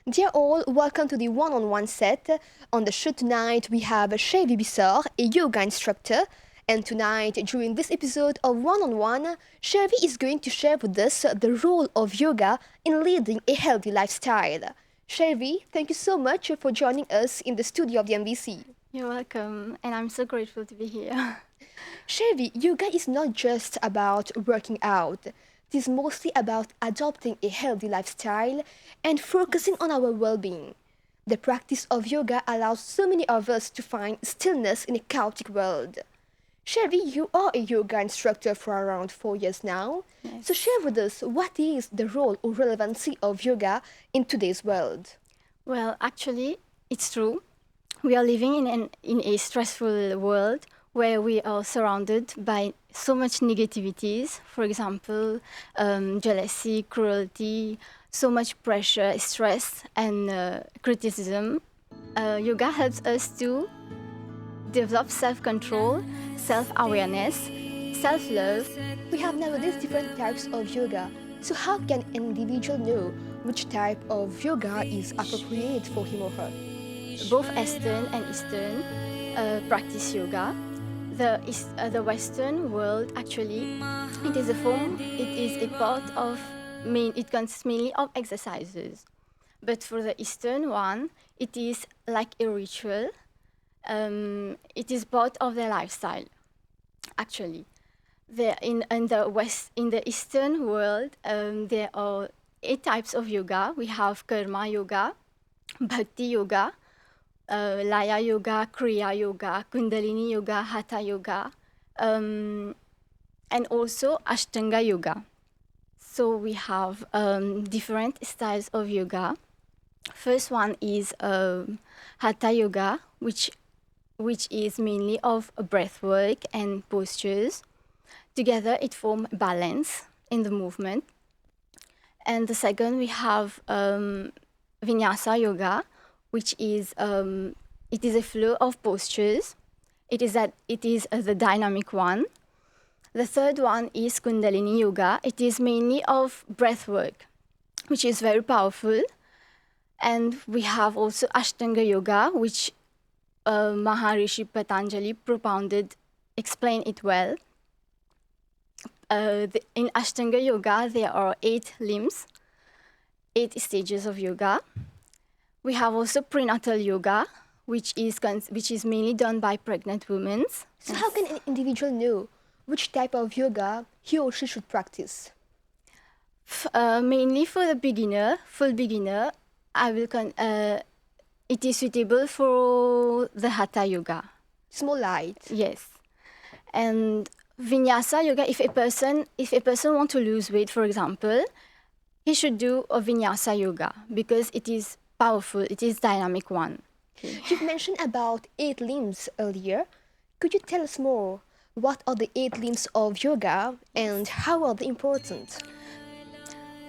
Dear all, welcome to the one-on-one set. On the show tonight, we have Shaivi Bissur, a yoga instructor. And tonight, during this episode of One-on-One, Shaivi is going to share with us the role of yoga in leading a healthy lifestyle. Shaivi, thank you so much for joining us in the studio of the MBC. You're welcome, and I'm so grateful to be here. Shaivi, yoga is not just about working out. It is mostly about adopting a healthy lifestyle and focusing on our well-being. The practice of yoga allows so many of us to find stillness in a chaotic world. Shaivi, you are a yoga instructor for around 4 years now. Yes. So share with us what is the role or relevancy of yoga in today's world. Well, actually, it's true. We are living in a stressful world where we are surrounded by so much negativities. For example, jealousy, cruelty, so much pressure, stress, and criticism. Yoga helps us to develop self-control, self-awareness, self-love. We have nowadays different types of yoga. So how can an individual know which type of yoga is appropriate for him or her? Both Eastern and Eastern practice yoga. The Western world, actually, it is a part of, it consists mainly of exercises. But for the Eastern one, it is like a ritual. It is part of their lifestyle, actually. In the Eastern world, there are 8 types of yoga. We have Karma yoga, Bhakti yoga, Laya yoga, Kriya yoga, Kundalini yoga, Hatha yoga, and also Ashtanga yoga. So we have different styles of yoga. First one is Hatha yoga, which is mainly of breath work and postures. Together it forms balance in the movement. And the second we have Vinyasa yoga, which is it is a flow of postures. It is the dynamic one. The third one is Kundalini yoga. It is mainly of breath work, which is very powerful. And we have also Ashtanga yoga, which Maharishi Patanjali explained it well. In Ashtanga yoga, there are 8 limbs, 8 stages of yoga. We have also prenatal yoga, which is mainly done by pregnant women. So how can an individual know which type of yoga he or she should practice? Mainly for the full beginner, it is suitable for the Hatha yoga. It's more light. Yes. And Vinyasa yoga, if a person wants to lose weight, for example, he should do a Vinyasa yoga because it is powerful, it is dynamic one. Okay. You've mentioned about 8 limbs earlier. Could you tell us more? What are the 8 limbs of yoga and how are they important?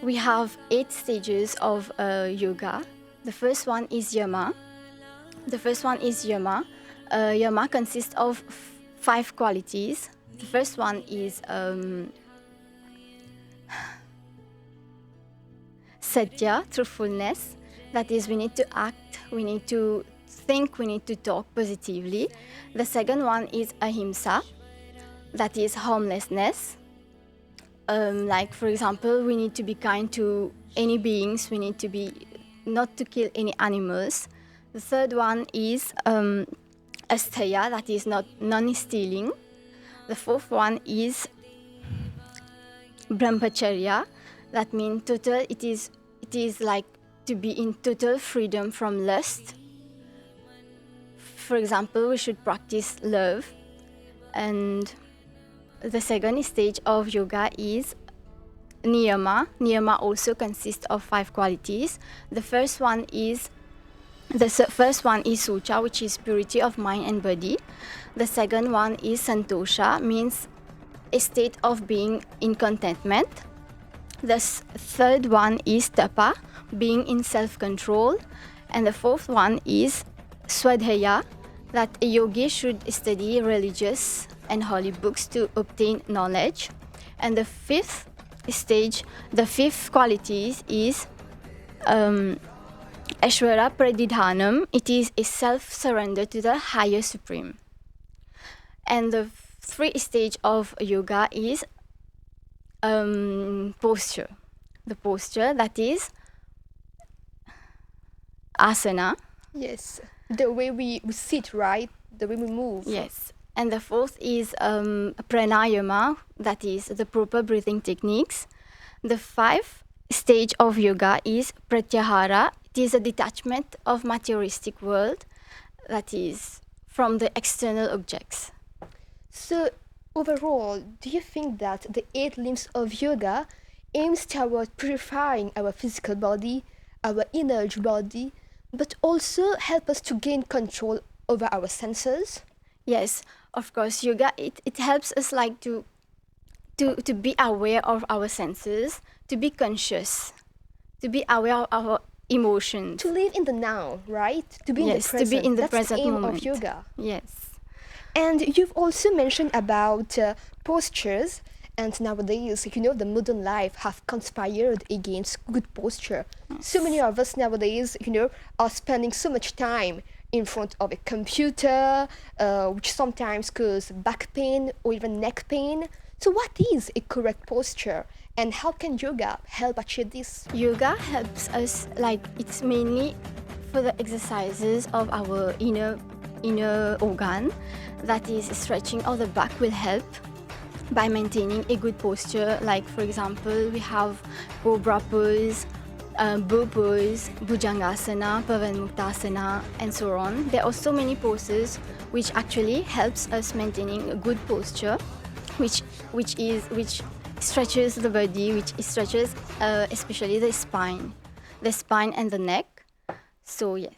We have 8 stages of yoga. The first one is Yama. Yama consists of 5 qualities. The first one is Satya, truthfulness. That is, we need to act, we need to think, we need to talk positively. The second one is Ahimsa. That is harmlessness. Like, for example, we need to be kind to any beings. We need to be not to kill any animals. The third one is Asteya. That is non-stealing. The fourth one is Brahmacharya. That means total. It is like to be in total freedom from lust. For example, we should practice love. And the second stage of yoga is Niyama. Niyama also consists of 5 qualities. The first one is Sucha, which is purity of mind and body. The second one is Santosha, means a state of being in contentment. The third one is Tapa, being in self-control. And the fourth one is Swadhyaya, that a yogi should study religious and holy books to obtain knowledge. And the fifth quality is Aishwara Pradidhanam, it is a self-surrender to the higher supreme. And the three stage of yoga is posture. The posture, that is asana. Yes. The way we sit, right? The way we move. Yes. And the fourth is pranayama, that is the proper breathing techniques. The fifth stage of yoga is pratyahara. It is a detachment of materialistic world, that is from the external objects. So, overall, do you think that the 8 limbs of yoga aims toward purifying our physical body, our inner body, but also help us to gain control over our senses? Yes, of course, yoga, it helps us like to be aware of our senses, to be conscious, to be aware of our emotions. To live in the now, right? To be in the Yes, present. to be in the That's present the aim moment. of yoga. Yes. And you've also mentioned about postures, and nowadays, the modern life have conspired against good posture. So many of us nowadays, are spending so much time in front of a computer, which sometimes cause back pain or even neck pain. So what is a correct posture, and how can yoga help achieve this? Yoga helps us, like it's mainly for the exercises of our inner organ, that is stretching of the back will help by maintaining a good posture. Like for example, we have cobra pose, bow pose, bhujangasana, pavanmuktasana, and so on. There are so many poses which actually helps us maintaining a good posture, which stretches the body, which stretches especially the spine and the neck. So yes.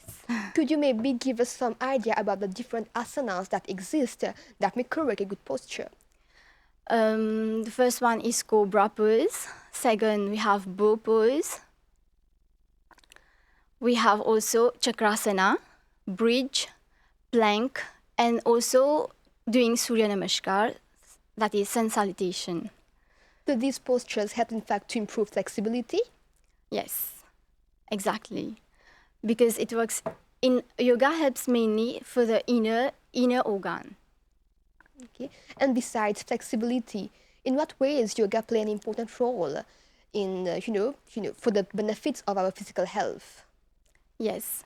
Could you maybe give us some idea about the different asanas that exist that may correct a good posture? The first one is cobra pose. Second, we have bow pose. We have also chakrasana, bridge, plank, and also doing Surya Namaskar, that is sun salutation. So these postures help in fact to improve flexibility? Yes, exactly. Because it works in yoga helps mainly for the inner organ. Okay. And besides flexibility, in what ways yoga play an important role in for the benefits of our physical health? Yes,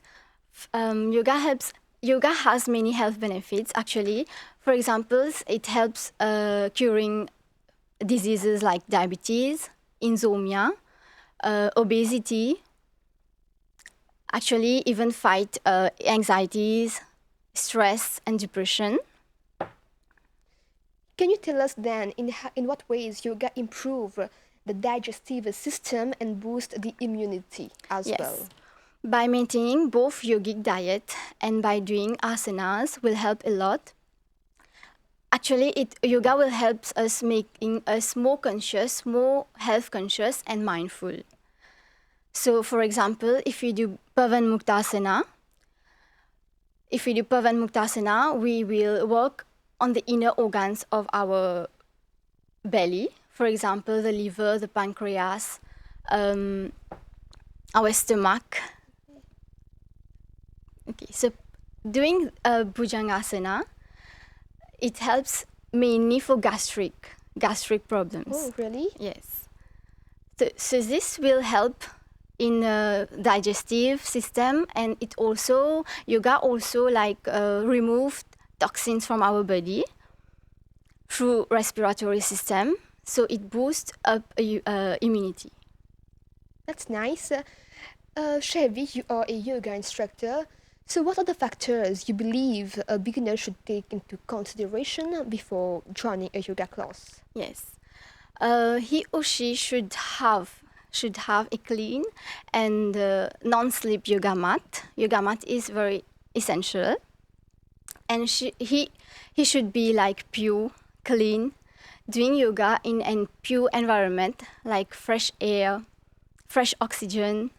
Yoga has many health benefits actually. For example, it helps curing diseases like diabetes, insomnia, obesity. Actually, even fight anxieties, stress, and depression. Can you tell us then in what ways yoga improve the digestive system and boost the immunity as well? Yes. By maintaining both yogic diet and by doing asanas will help a lot. Actually, yoga will help us making us more conscious, more health conscious and mindful. So, for example, if you do Pavanmuktasana, we will work on the inner organs of our belly. For example, the liver, the pancreas, our stomach. Okay, so doing Bhujangasana, it helps mainly for gastric problems. Oh, really? Yes. So this will help in digestive system, and it also yoga also like remove toxins from our body through respiratory system. So it boosts up immunity. That's nice. Shaivi, you are a yoga instructor. So what are the factors you believe a beginner should take into consideration before joining a yoga class? Yes. He or she should have a clean and non-slip yoga mat. Yoga mat is very essential, and he should be like pure, clean, doing yoga in a pure environment like fresh air, fresh oxygen,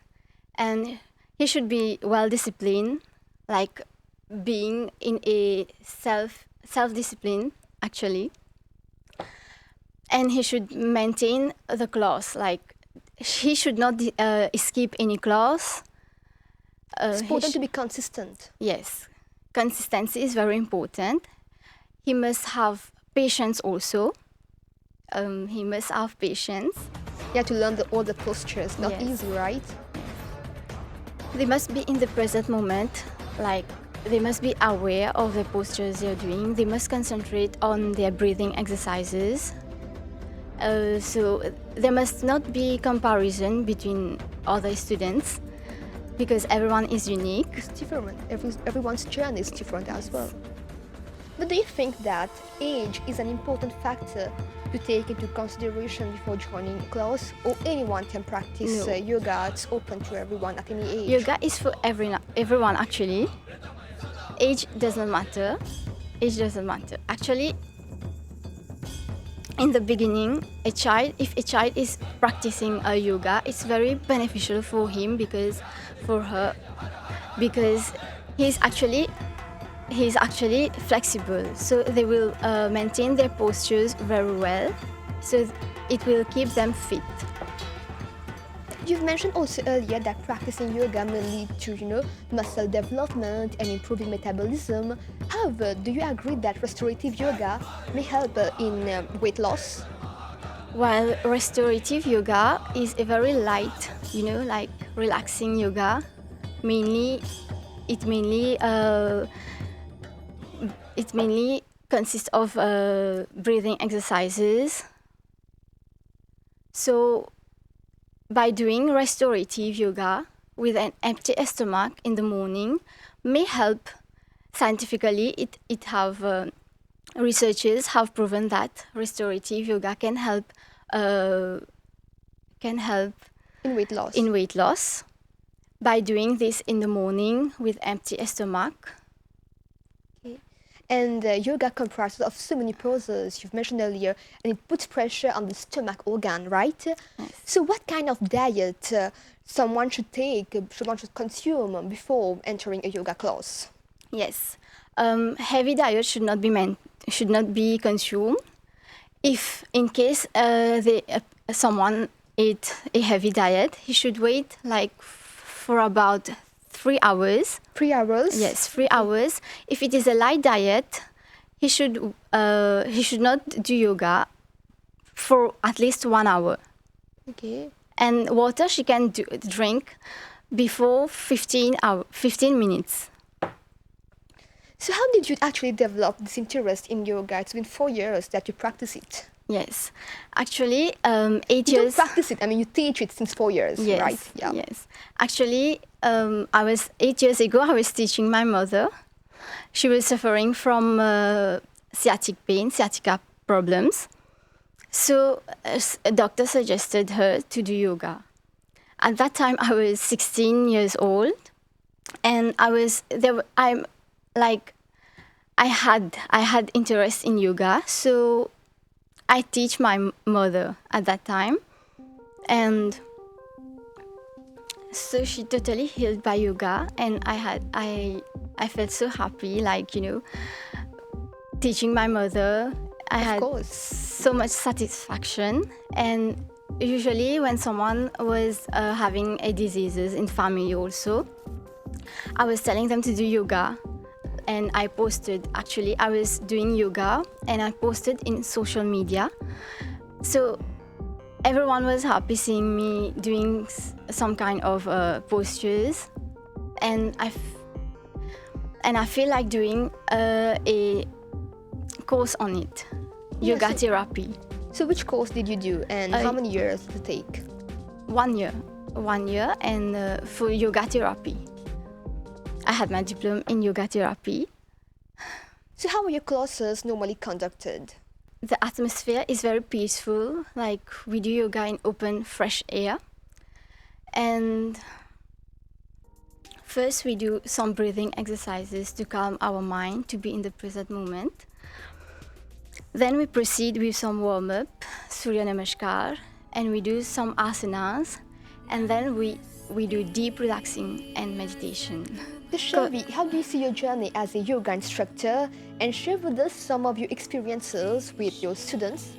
and he should be well disciplined, like being in a self discipline actually. And he should maintain the class, like he should not skip any class. It's important to be consistent. Yes, consistency is very important. He must have patience also. He must have patience. Yeah, to learn all the postures. Not Yes. easy, right? They must be in the present moment, like they must be aware of the postures they're doing. They must concentrate on their breathing exercises. So there must not be comparison between other students because everyone is unique. It's different. Everyone's journey is different as well. But do you think that age is an important factor to take into consideration before joining a class, or anyone can practice No. yoga? It's open to everyone at any age. Yoga is for everyone actually. Age does not matter. Age doesn't matter. Actually, in the beginning, if a child is practicing a yoga, it's very beneficial for him for her, because he's actually flexible. So they will maintain their postures very well. So it will keep them fit. You've mentioned also earlier that practicing yoga may lead to, muscle development and improving metabolism. However, do you agree that restorative yoga may help in weight loss? While restorative yoga is a very light, like relaxing yoga, it mainly consists of breathing exercises. So by doing restorative yoga with an empty stomach in the morning may help scientifically. Researchers have proven that restorative yoga can help In weight loss. in weight loss by doing this in the morning with empty stomach. And yoga comprises of so many poses you've mentioned earlier, and it puts pressure on the stomach organ, right? Yes. So what kind of diet someone should consume before entering a yoga class? Yes, heavy diet should not be consumed. If in case someone ate a heavy diet, he should wait for about 3 hours. 3 hours? Yes, 3 hours. If it is a light diet, he should not do yoga for at least 1 hour. Okay. And water she can drink before 15 minutes. So how did you actually develop this interest in yoga? It's been 4 years that you practice it. Yes, actually, 8 You don't years. practice it, you teach it since 4 years, Yes, right? Yeah. yes. Actually, 8 years ago, I was teaching my mother. She was suffering from sciatica problems. So a doctor suggested her to do yoga. At that time, I was 16 years old, and I had interest in yoga. So I teach my mother at that time, and so she totally healed by yoga, and I felt so happy, teaching my mother. I Of had course. so much satisfaction. And usually when someone was having a diseases in family also, I was telling them to do yoga, and I was doing yoga and I posted in social media. So everyone was happy seeing me doing some kind of postures, and I feel like doing a course on it, Yeah, yoga so- therapy. So which course did you do, and how many years did it take? 1 year, and for yoga therapy. I had my diploma in yoga therapy. So how are your classes normally conducted? The atmosphere is very peaceful, like we do yoga in open, fresh air. And first we do some breathing exercises to calm our mind, to be in the present moment. Then we proceed with some warm-up, Surya Namaskar, and we do some asanas, and then we do deep relaxing and meditation. So Shaivi, how do you see your journey as a yoga instructor, and share with us some of your experiences with your students?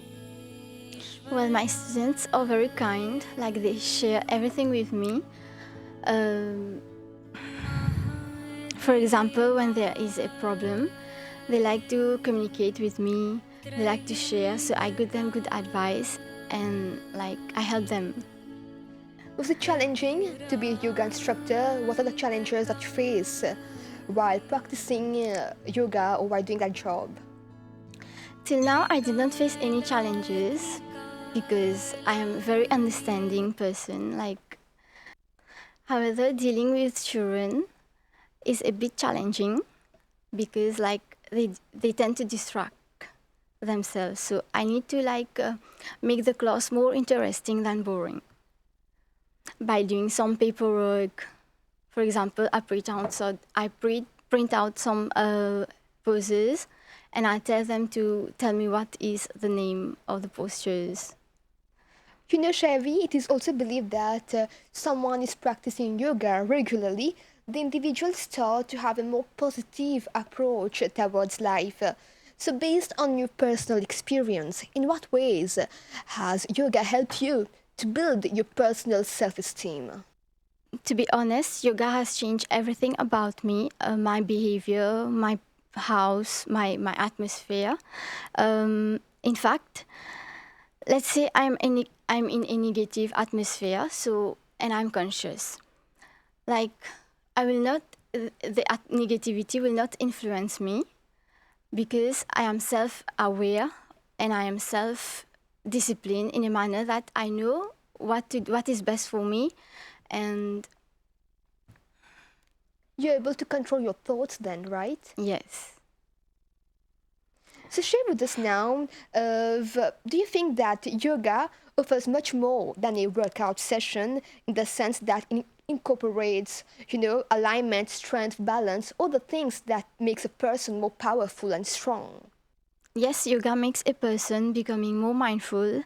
Well, my students are very kind, like they share everything with me. For example, when there is a problem, they like to communicate with me, they like to share, so I give them good advice and like I help them. Was it challenging to be a yoga instructor? What are the challenges that you face while practicing yoga or while doing that job? Till now, I did not face any challenges because I am a very understanding person. However, dealing with children is a bit challenging because they tend to distract themselves. So I need to make the class more interesting than boring by doing some paperwork. For example, I print out some poses, and I tell them to tell me what is the name of the postures. You know, Shaivi, it is also believed that someone is practicing yoga regularly, the individual start to have a more positive approach towards life. So, based on your personal experience, in what ways has yoga helped you to build your personal self-esteem? To be honest, yoga has changed everything about me, my behavior, my house, my atmosphere. In fact, let's say I'm in a negative atmosphere, and I'm conscious. Like I will not negativity will not influence me because I am self-aware and I am self-disciplined in a manner that I know what is best for me, and You're able to control your thoughts then, right? yes. So share with us now, do you think that yoga offers much more than a workout session in the sense that it incorporates, alignment, strength, balance, all the things that makes a person more powerful and strong? Yes, yoga makes a person becoming more mindful,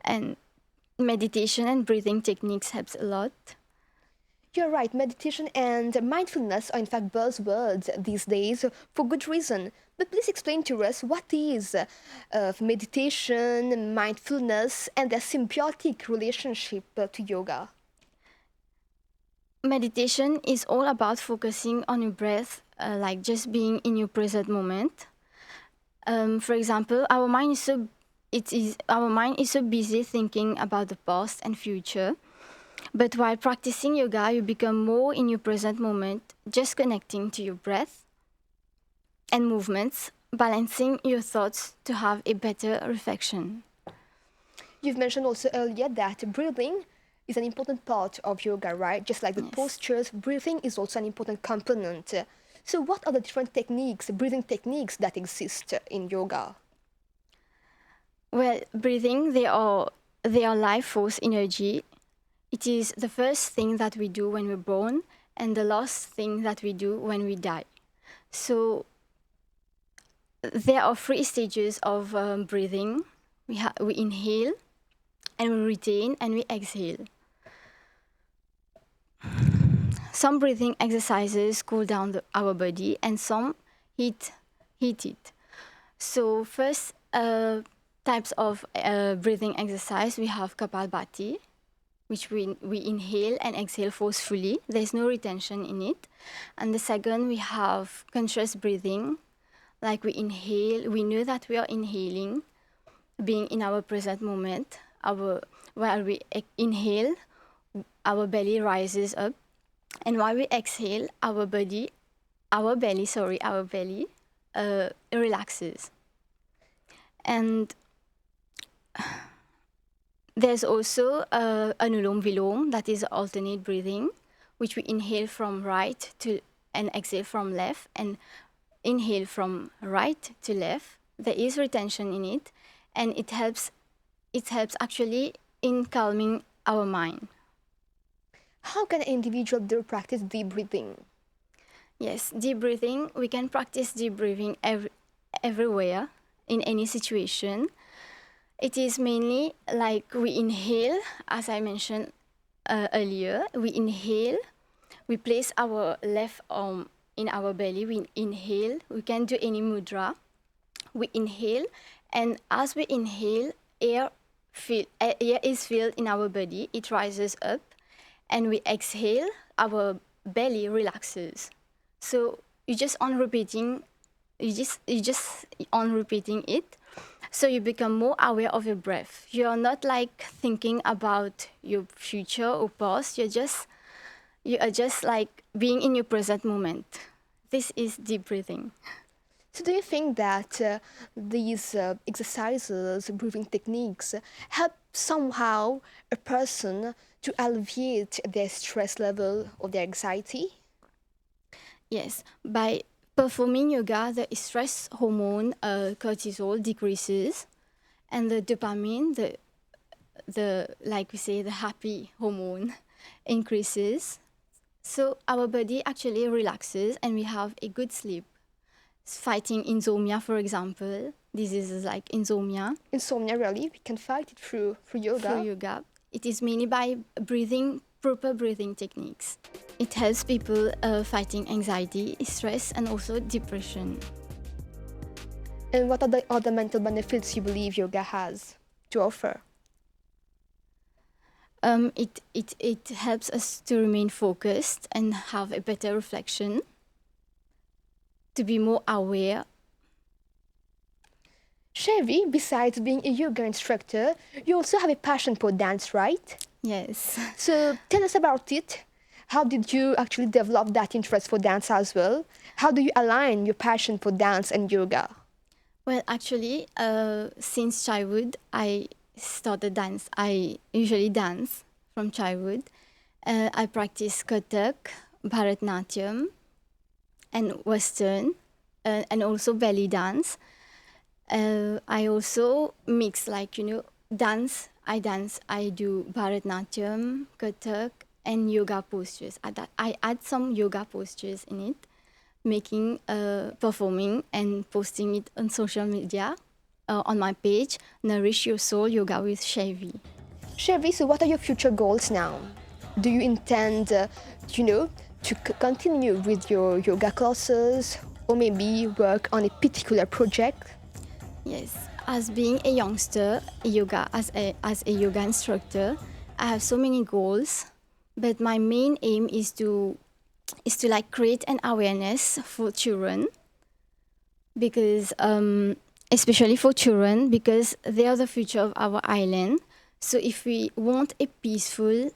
and meditation and breathing techniques helps a lot. You're right, meditation and mindfulness are in fact buzzwords these days for good reason. But please explain to us what is meditation, mindfulness, and their symbiotic relationship to yoga. Meditation is all about focusing on your breath, like just being in your present moment. For example, our mind is so busy thinking about the past and future. But while practicing yoga, you become more in your present moment, just connecting to your breath and movements, balancing your thoughts to have a better reflection. You've mentioned also earlier that breathing is an important part of yoga, right? Just like the Yes. postures, breathing is also an important component. So, what are the different techniques, breathing techniques that exist in yoga? Well, breathing, they are life force energy. It is the first thing that we do when we're born and the last thing that we do when we die. So there are three stages of breathing. We inhale, and we retain, and we exhale. Some breathing exercises cool down our body, and some heat it. So first types of breathing exercise, we have Kapalbhati, which we inhale and exhale forcefully. There's no retention in it. And the second, we have conscious breathing. Like we inhale, we know that we are inhaling, being in our present moment. While we inhale, our belly rises up. And while we exhale, our belly relaxes. And there's also Anulom Vilom, that is alternate breathing, which we inhale from right to and exhale from left, and inhale from right to left. There is retention in it, and it helps actually in calming our mind. How can an individual practice deep breathing? Yes, deep breathing, we can practice deep breathing everywhere, in any situation. It is mainly like we inhale, as I mentioned earlier. We inhale, we place our left arm in our belly. We inhale, we can do any mudra. We inhale, and as we inhale, air is filled in our body. It rises up, and we exhale, our belly relaxes. So you just on repeating, you just on repeating it. So you become more aware of your breath. You're not like thinking about your future or past. You are just like being in your present moment. This is deep breathing. So, do you think that these exercises, breathing techniques, help somehow a person to alleviate their stress level or their anxiety? Yes, by performing yoga, the stress hormone cortisol decreases, and the dopamine, the like we say the happy hormone, increases. So our body actually relaxes, and we have a good sleep. Fighting insomnia, for example, diseases like insomnia Insomnia, really, we can fight it through through yoga. yoga. It is mainly by proper breathing techniques. It helps people fighting anxiety, stress, and also depression. And what are the other mental benefits you believe yoga has to offer? It helps us to remain focused and have a better reflection, to be more aware. Shaivi, besides being a yoga instructor, you also have a passion for dance, right? Yes. So tell us about it. How did you actually develop that interest for dance as well? How do you align your passion for dance and yoga? Well, actually, since childhood, I started dance. I usually dance from childhood. I practice Kathak, Bharatnatyam, and Western, and also belly dance. I also mix dance. I do Bharatnatyam, Kathak, and yoga postures. I add some yoga postures in it, making, performing, and posting it on social media, on my page, Nourish Your Soul Yoga with Shaivi. Shaivi, so what are your future goals now? Do you intend, to continue with your yoga classes or maybe work on a particular project? Yes, as being a youngster, as a yoga instructor, I have so many goals, but my main aim is to like create an awareness for children, because especially for children, because they are the future of our island. So if we want a peaceful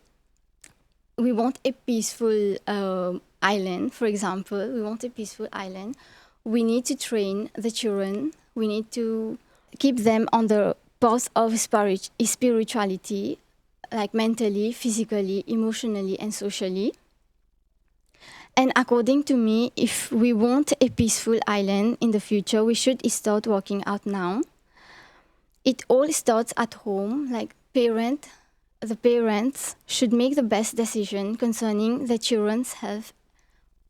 island, for example, we want a peaceful island, we need to train the children, we need to keep them on the path of spirituality, like mentally, physically, emotionally, and socially. And according to me, if we want a peaceful island in the future, we should start working out now. It all starts at home, like the parents should make the best decision concerning the children's health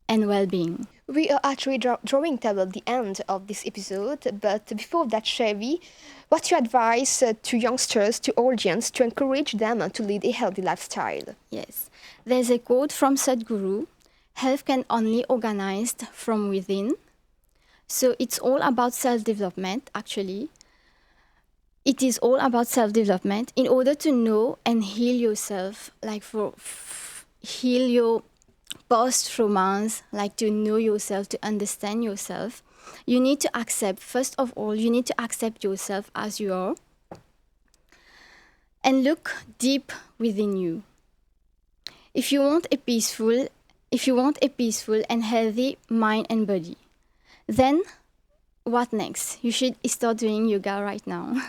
and well-being. We are actually drawing toward the end of this episode, but before that, Chevy, what's your advice to youngsters, to audience, to encourage them to lead a healthy lifestyle? Yes, there's a quote from Sadhguru: health can only organized from within. So it's all about self-development, actually. It is all about self-development in order to know and heal yourself, like heal your past traumas, like to know yourself, to understand yourself. You need to accept, first of all, you need to accept yourself as you are and look deep within you. If you want a peaceful and healthy mind and body, then what next? You should start doing yoga right now.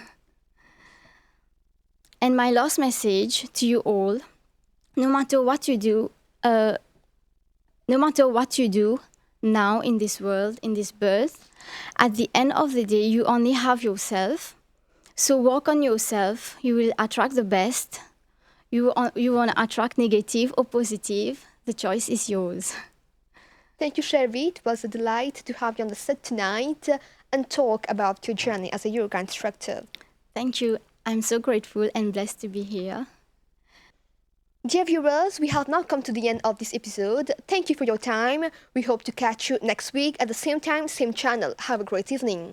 And my last message to you all: no matter what you do now in this world, in this birth, at the end of the day, you only have yourself. So work on yourself. You will attract the best. You want to attract negative or positive. The choice is yours. Thank you, Shaivi. It was a delight to have you on the set tonight and talk about your journey as a yoga instructor. Thank you. I'm so grateful and blessed to be here. Dear viewers, we have now come to the end of this episode. Thank you for your time. We hope to catch you next week at the same time, same channel. Have a great evening.